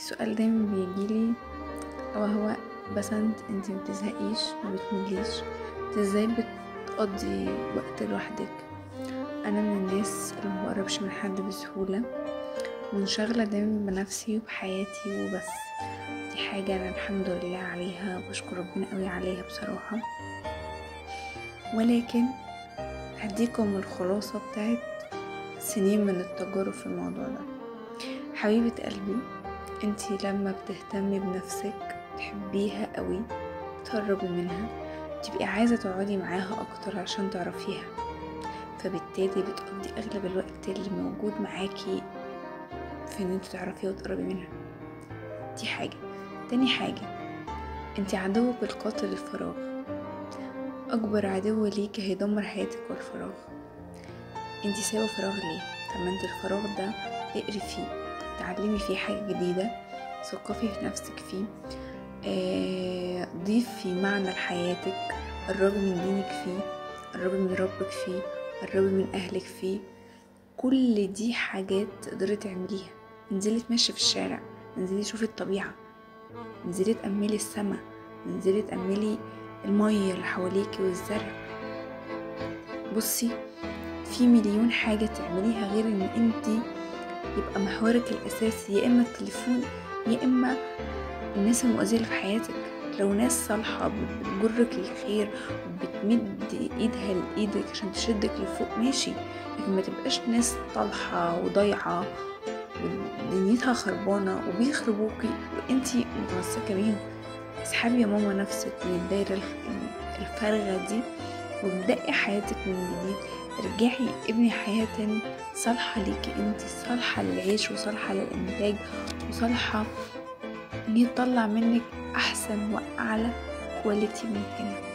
السؤال دايما بيجيلي هو بسنت، انتي مبتزهقيش مبتمليش؟ انت ازاي بتقضي وقت لوحدك؟ انا من الناس اللي مبقربش من حد بسهولة، منشغلة دايما بنفسي وبحياتي وبس. دي حاجة انا الحمد لله عليها وبشكر ربنا قوي عليها بصراحة. ولكن هديكم الخلاصة بتاعت سنين من التجارب في الموضوع ده. حبيبة قلبي، انتي لما بتهتمي بنفسك تحبيها قوي، تقربي منها، تبقي عايزة تقعدي معاها اكتر عشان تعرفيها، فبالتالي بتقضي اغلب الوقت اللي موجود معاكي في ان انتي تعرفيها وتقربي منها. دي حاجة. تاني حاجة، انتي عدوك القاتل الفراغ. اكبر عدو ليك هيدمر حياتك والفراغ. انتي سايبه فراغ ليه؟ طب ما انت الفراغ ده اقري فيه، تعلمي فيه حاجة جديدة، ثقفي في نفسك فيه، ضيفي معنى لحياتك، قربي من دينك فيه، قربي من ربك فيه، قربي من اهلك فيه. كل دي حاجات تقدري تعمليها. انزلي تمشي في الشارع، انزلي شوفي الطبيعة، انزلي تأملي السما، انزلي تأملي المية اللي حواليكي والزرع. بصي، في مليون حاجة تعمليها غير ان انتي يبقى محورك الاساسي يا اما التليفون يا اما الناس المؤذية اللي في حياتك. لو ناس صالحة بتجرك للخير وبتمد ايدها لايدك عشان تشدك لفوق، ماشي، لكن ما تبقاش ناس طالحة وضايعة ودنيتها خربانة وبيخربوكي وانتي متمسكة بيهم. اسحبي يا ماما نفسك من الدايرة الفارغة دي وابدأي حياتك من جديد. ارجعي ابني حياة تاني صالحة ليكي انتي، صالحة للعيش وصالحة للإنتاج وصالحة ان يطلع منك احسن واعلى كواليتي ممكنة.